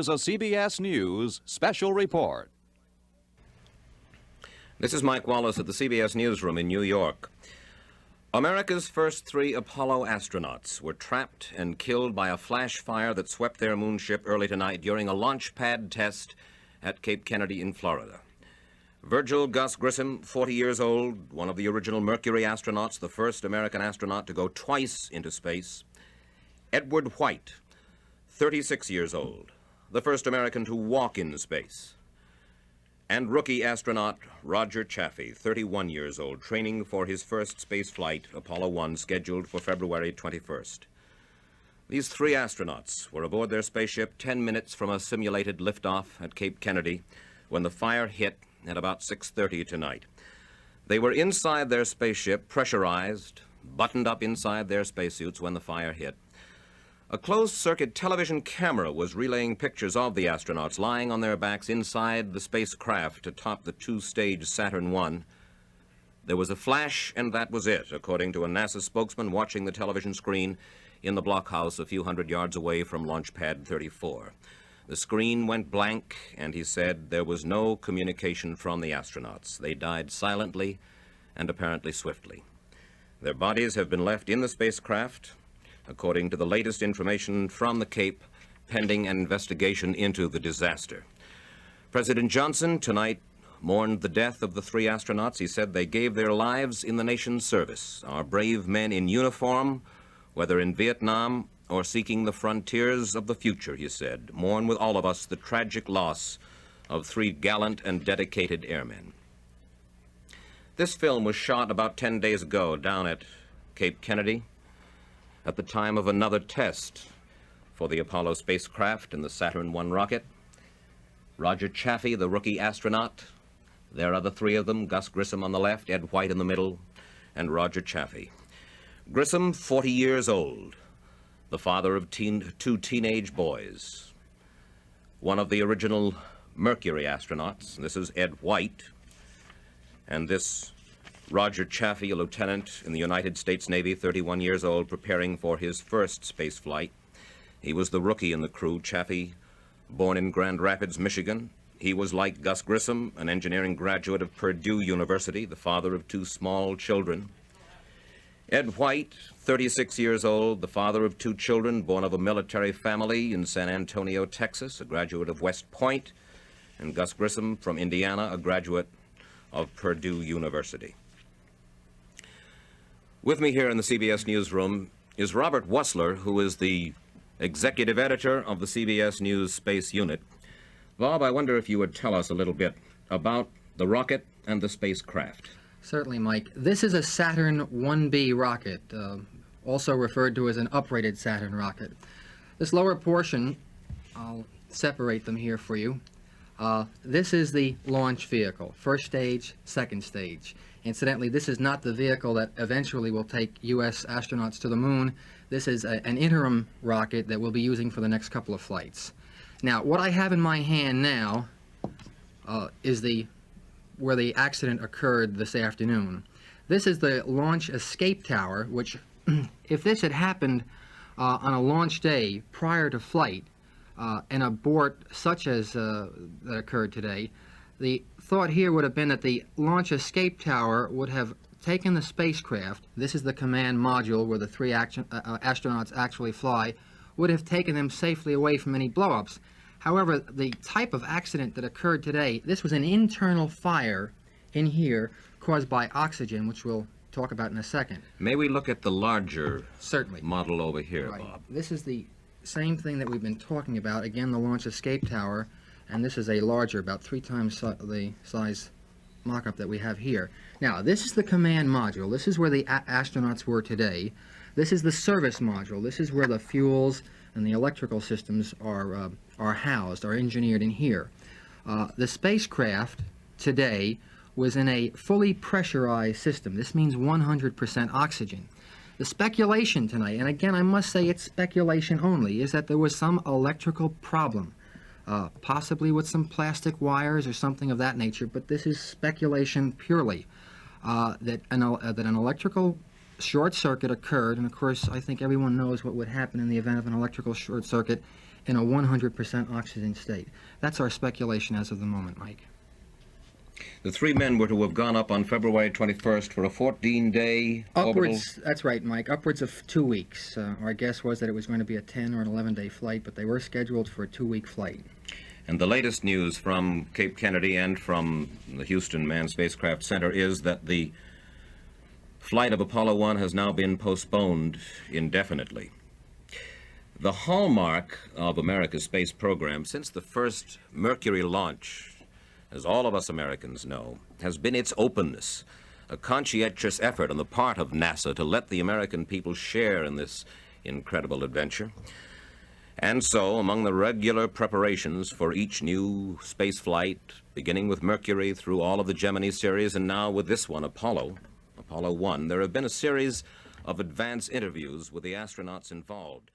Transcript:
is a CBS News special report. This is Mike Wallace at the CBS Newsroom in New York. America's first 3 Apollo astronauts were trapped and killed by a flash fire that swept their moonship early tonight during a launch pad test at Cape Kennedy in Florida. Virgil Gus Grissom, 40 years old, one of the original Mercury astronauts, the first American astronaut to go twice into space. Edward White, 36 years old, the first American to walk in space. And rookie astronaut Roger Chaffee, 31 years old, training for his first space flight, Apollo 1, scheduled for February 21st. These 3 astronauts were aboard their spaceship 10 minutes from a simulated liftoff at Cape Kennedy when the fire hit at about 6:30 tonight. They were inside their spaceship, pressurized, buttoned up inside their spacesuits when the fire hit. A closed-circuit television camera was relaying pictures of the astronauts lying on their backs inside the spacecraft atop the 2-stage Saturn I. There was a flash, and that was it, according to a NASA spokesman watching the television screen in the blockhouse a few hundred yards away from Launch Pad 34. The screen went blank, and he said there was no communication from the astronauts. They died silently and apparently swiftly. Their bodies have been left in the spacecraft, according to the latest information from the Cape, pending an investigation into the disaster. President Johnson tonight mourned the death of the 3 astronauts. He said they gave their lives in the nation's service. Our brave men in uniform, whether in Vietnam or seeking the frontiers of the future, he said, mourn with all of us the tragic loss of 3 gallant and dedicated airmen. This film was shot about 10 days ago down at Cape Kennedy at the time of another test for the Apollo spacecraft and the Saturn I rocket. Roger Chaffee, the rookie astronaut. There are the 3 of them, Gus Grissom on the left, Ed White in the middle, and Roger Chaffee. Grissom, 40 years old, the father of 2 teenage boys. One of the original Mercury astronauts. This is Ed White. And this Roger Chaffee, a lieutenant in the United States Navy, 31 years old, preparing for his first space flight. He was the rookie in the crew. Chaffee, born in Grand Rapids, Michigan. He was, like Gus Grissom, an engineering graduate of Purdue University, the father of 2 small children. Ed White, 36 years old, the father of 2 children, born of a military family in San Antonio, Texas, a graduate of West Point. And Gus Grissom from Indiana, a graduate of Purdue University. With me here in the CBS Newsroom is Robert Wussler, who is the executive editor of the CBS News Space Unit. Bob, I wonder if you would tell us a little bit about the rocket and the spacecraft. Certainly, Mike. This is a Saturn 1B rocket, also referred to as an uprated Saturn rocket. This lower portion, I'll separate them here for you. This is the launch vehicle, first stage, second stage. Incidentally, this is not the vehicle that eventually will take U.S. astronauts to the moon. This is an interim rocket that we'll be using for the next couple of flights. Now, what I have in my hand now is where the accident occurred this afternoon. This is the launch escape tower, which, if this had happened on a launch day prior to flight, an abort such as that occurred today, the thought here would have been that the launch escape tower would have taken the spacecraft, this is the command module where the 3 astronauts actually fly, would have taken them safely away from any blow-ups. However, the type of accident that occurred today, this was an internal fire in here caused by oxygen, which we'll talk about in a second. May we look at the larger Certainly. Model over here, Right. Bob? This is the same thing that we've been talking about, again, the launch escape tower, and this is a larger, about 3 times the size mock-up that we have here. Now, this is the command module. This is where the astronauts were today. This is the service module. This is where the fuels and the electrical systems are housed, are engineered in here. The spacecraft today was in a fully pressurized system. This means 100% oxygen. The speculation tonight, and again I must say it's speculation only, is that there was some electrical problem, possibly with some plastic wires or something of that nature, but this is speculation purely, that an electrical short circuit occurred, and of course I think everyone knows what would happen in the event of an electrical short circuit. in a 100% oxygen state. That's our speculation as of the moment, Mike. The three men were to have gone up on February 21st for a 14-day orbital. Upwards, that's right, Mike, upwards of 2 weeks. Our guess was that it was going to be a 10 or an 11-day flight, but they were scheduled for a 2-week flight. And the latest news from Cape Kennedy and from the Houston Manned Spacecraft Center is that the flight of Apollo 1 has now been postponed indefinitely. The hallmark of America's space program since the first Mercury launch, as all of us Americans know, has been its openness, a conscientious effort on the part of NASA to let the American people share in this incredible adventure. And so, among the regular preparations for each new space flight, beginning with Mercury through all of the Gemini series, and now with this one, Apollo 1, there have been a series of advance interviews with the astronauts involved.